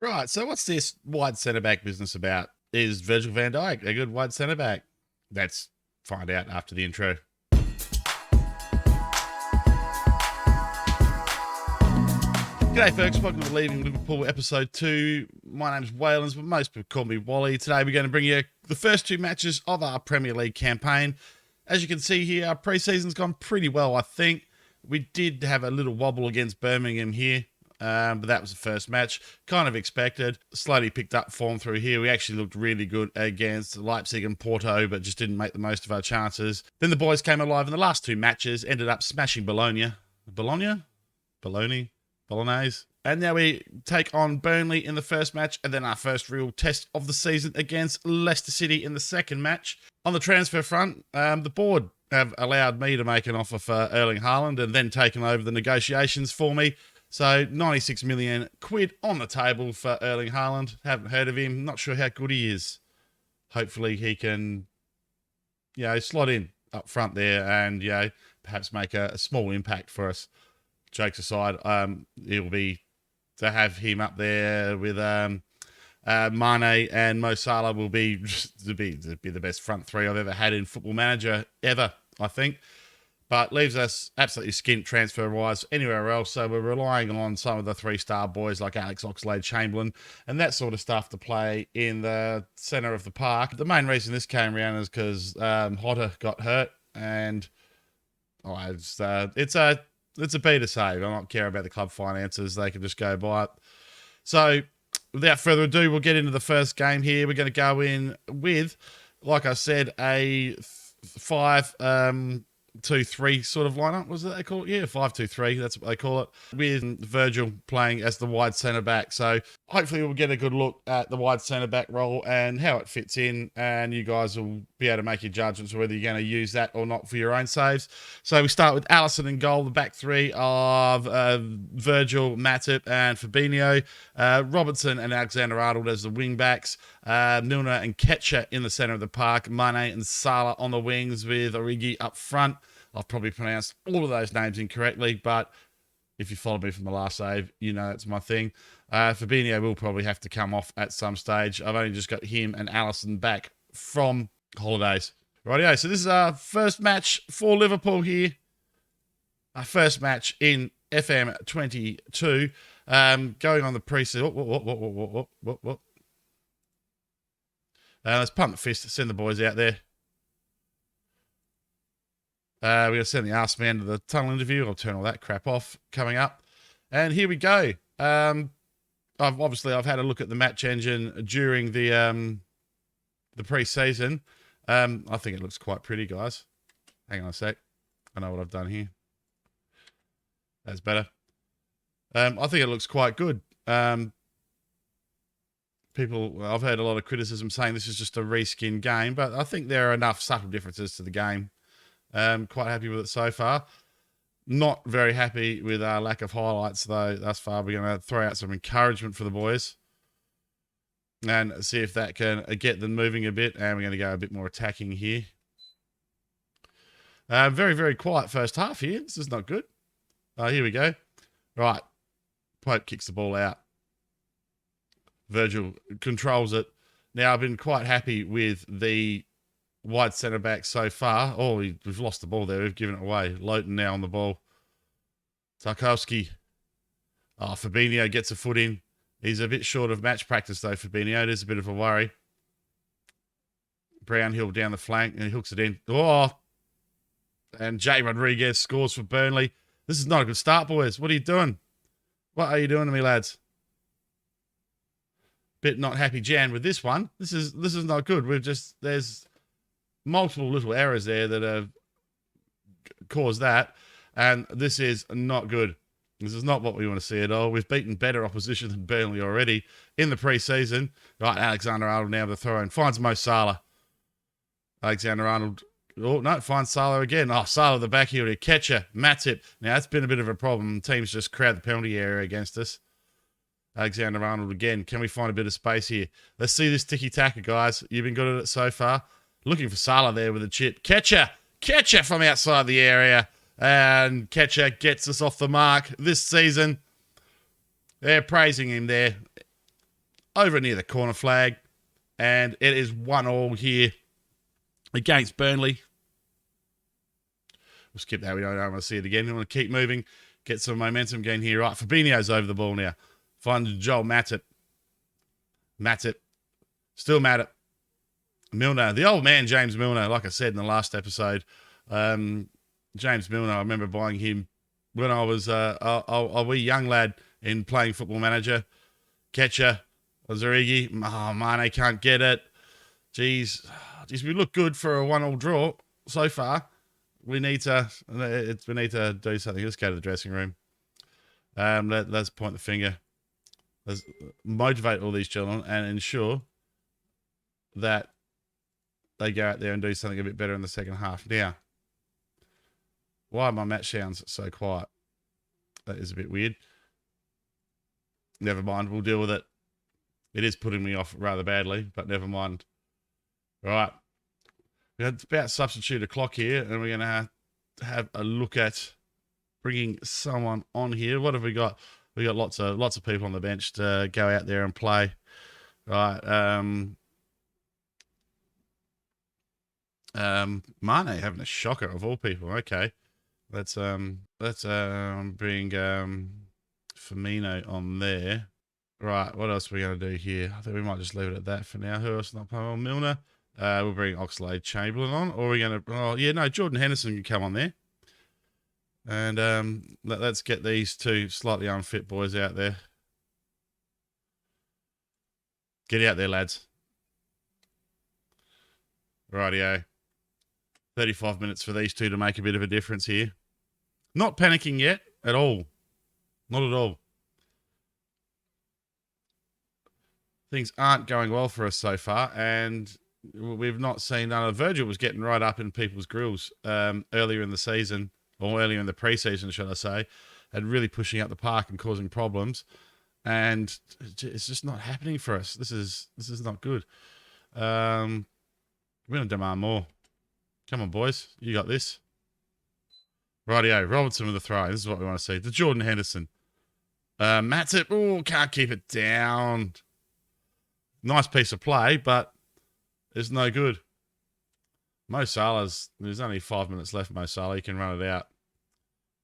Right, so what's this wide centre back business about? Is Virgil van Dijk a good wide centre back? Let's find out after the intro. G'day folks, welcome to Leaving Liverpool episode 2. My name's Waylands, but most people call me Wally. Today we're going to bring you the first two matches of our Premier League campaign. As you can see here, our pre-season's gone pretty well, I think. We did have a little wobble against Birmingham here. But that was the first match. Kind of expected. Slowly picked up form through here. We actually looked really good against Leipzig and Porto, but just didn't make the most of our chances. Then the boys came alive in the last two matches, ended up smashing Bologna. Bolognese. And now we take on Burnley in the first match, and then our first real test of the season against Leicester City in the second match. On the transfer front, the board have allowed me to make an offer for Erling Haaland and then taken over the negotiations for me. So 96 million quid on the table for Erling Haaland. Haven't heard of him. Not sure how good he is. Hopefully he can, slot in up front there and, perhaps make a small impact for us. Jokes aside, it'll be to have him up there with Mane and Mo Salah will be the best front three I've ever had in Football Manager ever, I think. But leaves us absolutely skint transfer-wise anywhere else. So we're relying on some of the three-star boys like Alex Oxlade-Chamberlain and that sort of stuff to play in the centre of the park. The main reason this came around is because Hotter got hurt, and it's a B to save. I don't care about the club finances. They can just go by it. So without further ado, we'll get into the first game here. We're going to go in with, like I said, a 5-2-3 sort of lineup. Was that they call it? Yeah, 5-2-3. That's what they call it. With Virgil playing as the wide centre back. So hopefully we'll get a good look at the wide centre back role and how it fits in. And you guys will be able to make your judgments whether you're going to use that or not for your own saves. So we start with Alisson in goal, the back three of Virgil, Matip, and Fabinho. Robertson and Alexander-Arnold as the wing backs. Milner and Ketcher in the centre of the park. Mane and Salah on the wings with Origi up front. I've probably pronounced all of those names incorrectly, but if you followed me from the last save, you know that's my thing. Fabinho will probably have to come off at some stage. I've only just got him and Alisson back from holidays. Rightio, so this is our first match for Liverpool here. Our first match in FM22. Going on the pre-season. What? Let's pump the fist, send the boys out there. We're going to send the arse man to the tunnel interview. I'll turn all that crap off coming up. And here we go. I've had a look at the match engine during the pre-season. I think it looks quite pretty, guys. Hang on a sec. I know what I've done here. That's better. I think it looks quite good. I've heard a lot of criticism saying this is just a reskin game, but I think there are enough subtle differences to the game. Quite happy with it so far. Not very happy with our lack of highlights, though, thus far. We're going to throw out some encouragement for the boys and see if that can get them moving a bit. And we're going to go a bit more attacking here. Very, very quiet first half here. This is not good. Here we go. Right. Pope kicks the ball out. Virgil controls it. Now, I've been quite happy with the wide centre back so far. Oh, we've lost the ball there. We've given it away. Lowton now on the ball. Tarkowski. Oh, Fabinho gets a foot in. He's a bit short of match practice, though, Fabinho. It is a bit of a worry. Brownhill down the flank, and he hooks it in. Oh! And Jay Rodriguez scores for Burnley. This is not a good start, boys. What are you doing? What are you doing to me, lads? Bit not happy Jan with this one. This is not good. There's multiple little errors there that have caused that, and this is not good. This is not what we want to see at all. We've beaten better opposition than Burnley already in the pre-season. Right, Alexander-Arnold now the throw in. Finds Mo Salah. Alexander-Arnold, finds Salah again. Oh, Salah the back heel to Ketcher. Matip. Now, that's been a bit of a problem. Teams just crowd the penalty area against us. Alexander-Arnold again. Can we find a bit of space here? Let's see this tiki-taka, guys. You've been good at it so far. Looking for Salah there with a chip. Ketcher from outside the area. And Ketcher gets us off the mark this season. They're praising him there. over near the corner flag. And it is 1-1 here against Burnley. We'll skip that. We don't want to see it again. We want to keep moving, get some momentum again here. Right, Fabinho's over the ball now. Finds Joel Matip. Matip. Still Matip. Milner. The old man, James Milner, like I said in the last episode. James Milner, I remember buying him when I was a wee young lad in playing Football Manager. Catcher. Zarigi. Oh, Mane can't get it. Jeez, we look good for a 1-1 draw so far. We need to do something. Let's go to the dressing room. Let's point the finger. Let's motivate all these children and ensure that they go out there and do something a bit better in the second half. Now, why are my match sounds so quiet? That is a bit weird. Never mind, we'll deal with it. It is putting me off rather badly, but never mind. Right. We're about to substitute a clock here, and we're going to have a look at bringing someone on here. What have we got? We got lots of people on the bench to go out there and play. Right. Mane having a shocker of all people. Okay. Let's bring Firmino on there. Right, what else are we going to do here? I think we might just leave it at that for now. Who else not playing on? Milner? We'll bring Oxlade-Chamberlain on. Or are we going to... Oh, yeah, no, Jordan Henderson can come on there. And let's get these two slightly unfit boys out there. Get out there, lads. Rightio. 35 minutes for these two to make a bit of a difference here. Not panicking yet at all. Not at all. Things aren't going well for us so far, and we've not seen none of Virgil was getting right up in people's grills earlier in the season, or earlier in the preseason, should I say, and really pushing out the park and causing problems. And it's just not happening for us. This is not good. We're going to demand more. Come on, boys. You got this. Rightio. Robertson with the throw. This is what we want to see. The Jordan Henderson. Matip. Oh, can't keep it down. Nice piece of play, but it's no good. Mo Salah's... There's only 5 minutes left, Mo Salah. He can run it out.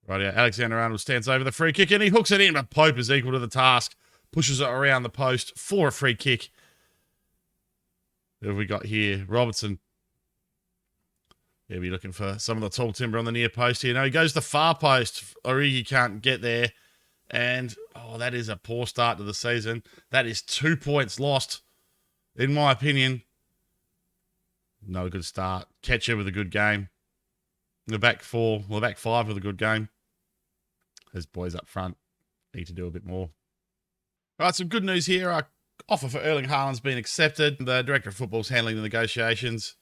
Rightio. Alexander-Arnold stands over the free kick and he hooks it in, but Pope is equal to the task. Pushes it around the post for a free kick. What have we got here? Robertson. He'll be looking for some of the tall timber on the near post here. No, he goes to the far post. Origi can't get there. And, oh, that is a poor start to the season. That is 2 points lost, in my opinion. Not a good start. Ketcher with a good game. The back five with a good game. Those boys up front need to do a bit more. All right, some good news here. Our offer for Erling Haaland's been accepted. The Director of Football's handling the negotiations.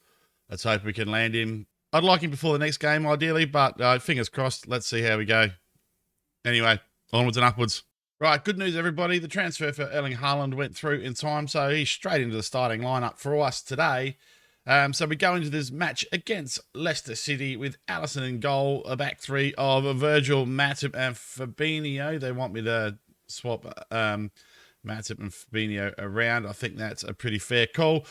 Let's hope we can land him. I'd like him before the next game, ideally, but fingers crossed. Let's see how we go. Anyway, onwards and upwards. Right, good news, everybody. The transfer for Erling Haaland went through in time, so he's straight into the starting lineup for us today. So we go into this match against Leicester City with Alisson in goal, a back three of Virgil, Matip and Fabinho. They want me to swap Matip and Fabinho around. I think that's a pretty fair call.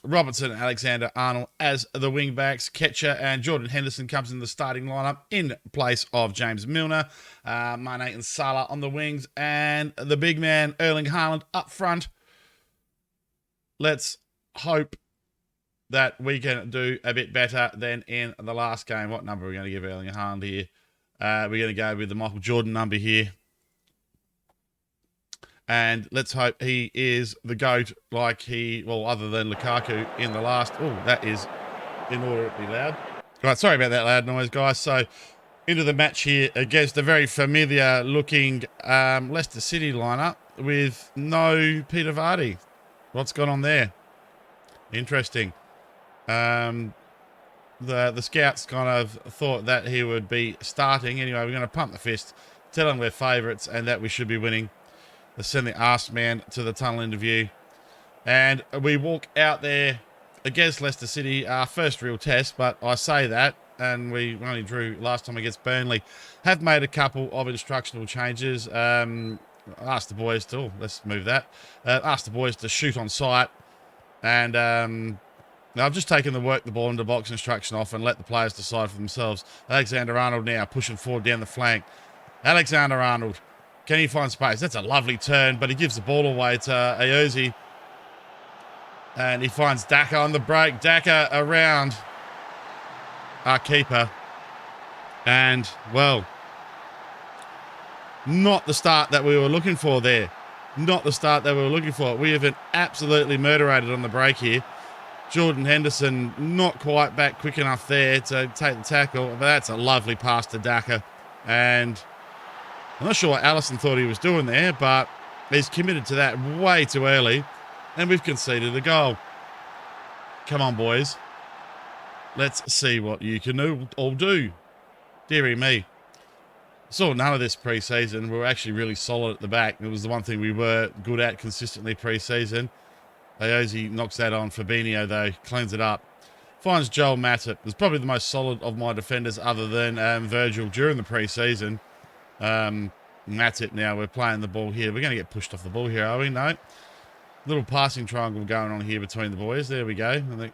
Robertson and Alexander-Arnold as the wing-backs. Ketcher and Jordan Henderson comes in the starting lineup in place of James Milner. Mane and Salah on the wings. And the big man, Erling Haaland, up front. Let's hope that we can do a bit better than in the last game. What number are we going to give Erling Haaland here? We're going to go with the Michael Jordan number here. And let's hope he is the GOAT other than Lukaku in the last. Oh, that is inordinately loud. Right, sorry about that loud noise, guys. So, into the match here against a very familiar-looking Leicester City lineup with no Peter Vardy. What's gone on there? Interesting. The scouts kind of thought that he would be starting. Anyway, we're going to pump the fist, tell them we're favourites and that we should be winning. Let's send the arse man to the tunnel interview. And we walk out there against Leicester City, our first real test, but I say that, and we only drew last time against Burnley. Have made a couple of instructional changes. ask the boys to, let's move that. Ask the boys to shoot on sight. And now I've just taken the ball into box instruction off and let the players decide for themselves. Alexander-Arnold now pushing forward down the flank. Alexander-Arnold, can he find space? That's a lovely turn, but he gives the ball away to Ayoze. And he finds Daka on the break. Daka around our keeper. And, well, not the start that we were looking for there. Not the start that we were looking for. We have been absolutely murderated on the break here. Jordan Henderson not quite back quick enough there to take the tackle. But that's a lovely pass to Daka. And I'm not sure what Allison thought he was doing there, but he's committed to that way too early. And we've conceded a goal. Come on, boys. Let's see what you can all do. Deary me. Saw none of this pre-season. We were actually really solid at the back. It was the one thing we were good at consistently pre-season. Ayoze knocks that on. Fabinho, though, cleans it up. Finds Joel Matip. Was probably the most solid of my defenders other than Virgil during the pre-season. Matip now. We're playing the ball here. We're going to get pushed off the ball here, are we? No. Little passing triangle going on here between the boys. There we go. I think.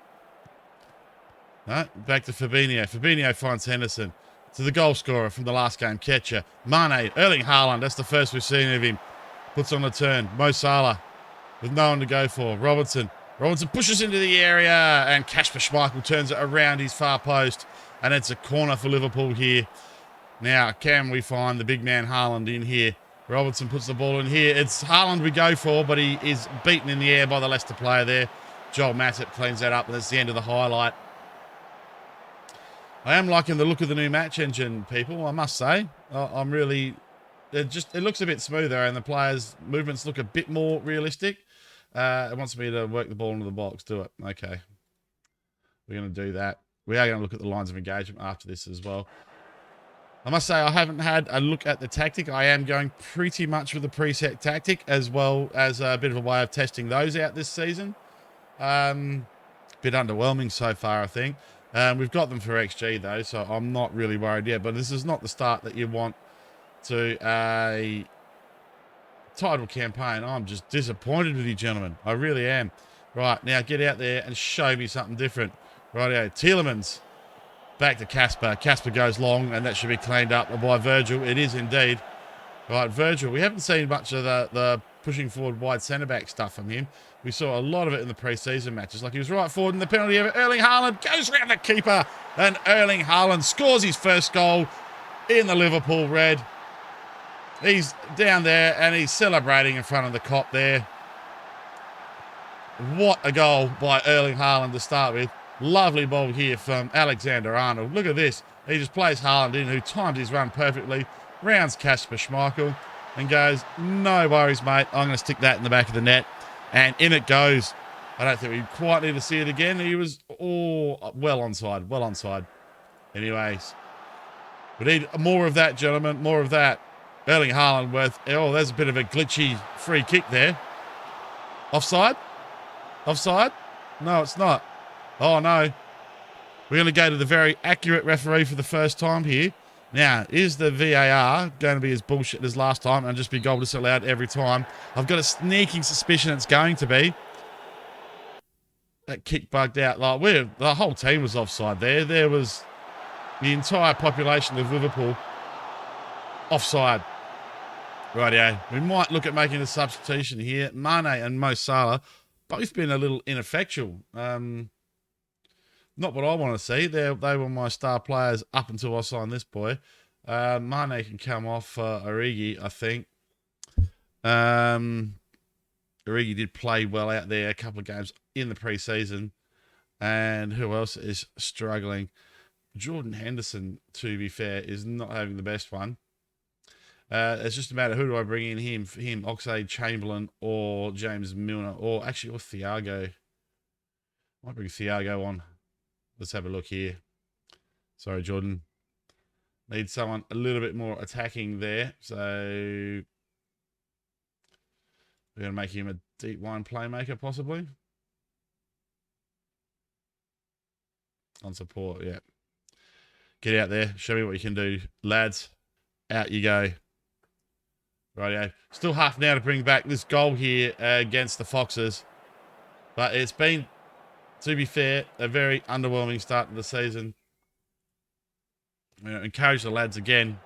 No, back to Fabinho. Fabinho finds Henderson. To the goal scorer from the last game, catcher. Mane, Erling Haaland. That's the first we've seen of him. Puts on the turn. Mo Salah with no one to go for. Robertson. Robertson pushes into the area and Kasper Schmeichel turns it around his far post. And it's a corner for Liverpool here. Now, can we find the big man Haaland in here? Robertson puts the ball in here. It's Haaland we go for, but he is beaten in the air by the Leicester player there. Joel Matip cleans that up, and that's the end of the highlight. I am liking the look of the new match engine, people, I must say. I'm really... It looks a bit smoother, and the players' movements look a bit more realistic. It wants me to work the ball into the box. Do it. Okay. We're going to do that. We are going to look at the lines of engagement after this as well. I must say, I haven't had a look at the tactic. I am going pretty much with the preset tactic, as well as a bit of a way of testing those out this season. Bit underwhelming so far, I think. We've got them for XG, though, so I'm not really worried yet. But this is not the start that you want to a title campaign. I'm just disappointed with you, gentlemen. I really am. Right, now get out there and show me something different. Rightio, Tielemans. Back to Kasper. Kasper goes long, and that should be cleaned up by Virgil. It is indeed. Right, Virgil. We haven't seen much of the pushing forward wide centre-back stuff from him. We saw a lot of it in the pre-season matches. Like he was right forward in the penalty area. Erling Haaland goes round the keeper, and Erling Haaland scores his first goal in the Liverpool red. He's down there, and he's celebrating in front of the cop there. What a goal by Erling Haaland to start with. Lovely ball here from Alexander-Arnold. Look at this. He just plays Haaland in, who times his run perfectly, rounds Kasper Schmeichel, and goes, no worries, mate. I'm going to stick that in the back of the net. And in it goes. I don't think we quite need to see it again. He was well onside. Well onside. Anyways. We need more of that, gentlemen. More of that. Erling Haaland there's a bit of a glitchy free kick there. Offside? Offside? No, it's not. Oh, no. We're going to go to the very accurate referee for the first time here. Now, is the VAR going to be as bullshit as last time and just be goal disallowed every time? I've got a sneaking suspicion it's going to be. That kick bugged out. Like the whole team was offside there. There was the entire population of Liverpool offside. Rightio. We might look at making a substitution here. Mane and Mo Salah both been a little ineffectual. Not what I want to see. They were my star players up until I signed this boy. Mane can come off Origi, I think. Origi did play well out there a couple of games in the pre-season. And who else is struggling? Jordan Henderson, to be fair, is not having the best one. It's just a matter, who do I bring in? Him, Oxlade-Chamberlain, or James Milner, or Thiago. Might bring Thiago on. Let's have a look here. Sorry, Jordan. Need someone a little bit more attacking there. So we're going to make him a deep line playmaker, possibly. On support, yeah. Get out there. Show me what you can do. Lads, out you go. Rightio. Still half an hour to bring back this goal here against the Foxes. But it's been, to be fair, a very underwhelming start to the season. Encourage the lads again.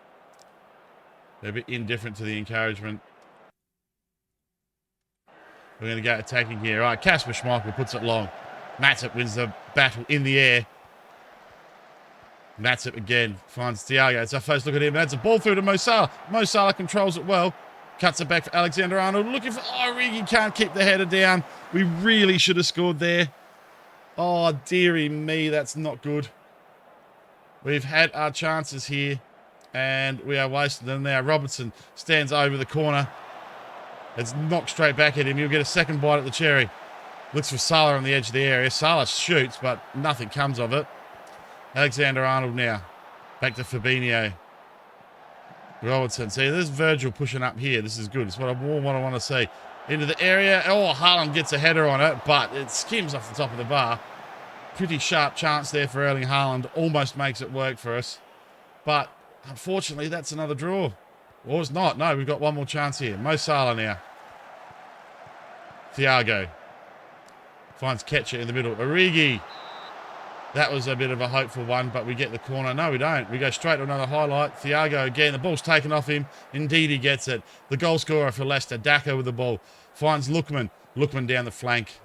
They're a bit indifferent to the encouragement. We're going to go attacking here. All right, Kasper Schmeichel puts it long. Matip wins the battle in the air. Matip again finds Thiago. It's our first look at him. That's a ball through to Mo Salah. Mo Salah controls it well. Cuts it back for Alexander-Arnold. Looking for... Oh, Origi can't keep the header down. We really should have scored there. Oh, dearie me. That's not good. We've had our chances here, and we are wasting them now. Robertson stands over the corner. It's knocked straight back at him. He'll get a second bite at the cherry. Looks for Salah on the edge of the area. Salah shoots, but nothing comes of it. Alexander-Arnold now. Back to Fabinho. Robertson. See, there's Virgil pushing up here. This is good. It's what I want to see. Into the area. Oh, Haaland gets a header on it, but it skims off the top of the bar. Pretty sharp chance there for Erling Haaland. Almost makes it work for us. But, unfortunately, that's another draw. Or it's not. No, we've got one more chance here. Mo Salah now. Thiago. Finds Ketcher in the middle. Origi. That was a bit of a hopeful one, but we get the corner. No, we don't. We go straight to another highlight. Thiago again. The ball's taken off him. Indeed, he gets it. The goal scorer for Leicester, Daka with the ball. Finds Lookman. Lookman down the flank.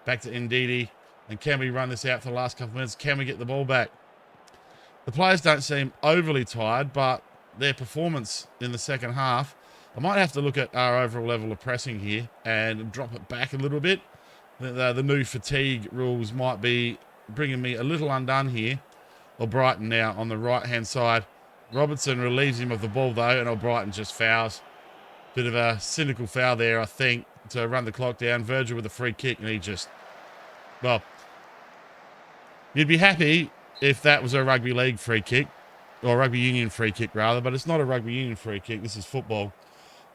Back to Ndidi. And can we run this out for the last couple of minutes? Can we get the ball back? The players don't seem overly tired, but their performance in the second half, I might have to look at our overall level of pressing here and drop it back a little bit. The new fatigue rules might be bringing me a little undone here. Albrighton now on the right-hand side. Robertson relieves him of the ball, though, and Albrighton just fouls. Bit of a cynical foul there, I think, to run the clock down. Virgil with a free kick, and he just... Well, you'd be happy if that was a rugby league free kick, or a rugby union free kick, rather, but it's not a rugby union free kick. This is football.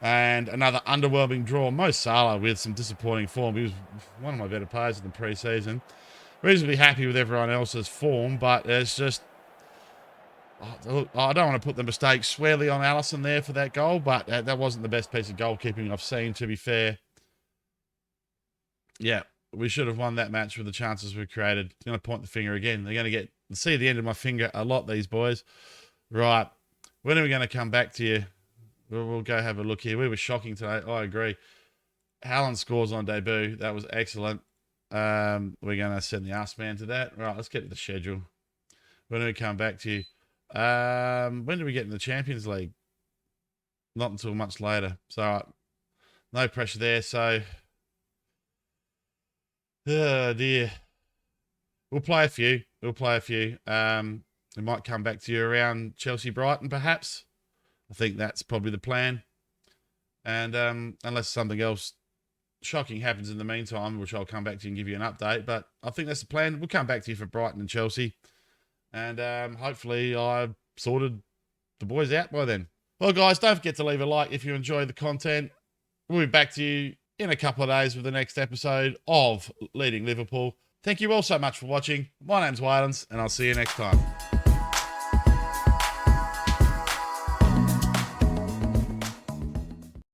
And another underwhelming draw. Mo Salah with some disappointing form. He was one of my better players in the pre-season. Reasonably happy with everyone else's form, but it's just... I don't want to put the mistake squarely on Alisson there for that goal, but that wasn't the best piece of goalkeeping I've seen, to be fair. Yeah, we should have won that match with the chances we created. I'm going to point the finger again. They're going to see the end of my finger a lot, these boys. Right. When are we going to come back to you? We'll go have a look here. We were shocking today. I agree. Haaland scores on debut. That was excellent. We're going to send the ass man to that. Right, let's get to the schedule. When do we come back to you? When do we get in the Champions League? Not until much later. So, no pressure there. So, oh dear. We'll play a few. We might come back to you around Chelsea-Brighton, perhaps. I think that's probably the plan. And unless something else shocking happens in the meantime, which I'll come back to you and give you an update. But I think that's the plan. We'll come back to you for Brighton and Chelsea. And hopefully I've sorted the boys out by then. Well, guys, don't forget to leave a like if you enjoy the content. We'll be back to you in a couple of days with the next episode of Leading Liverpool. Thank you all so much for watching. My name's Waylens, and I'll see you next time.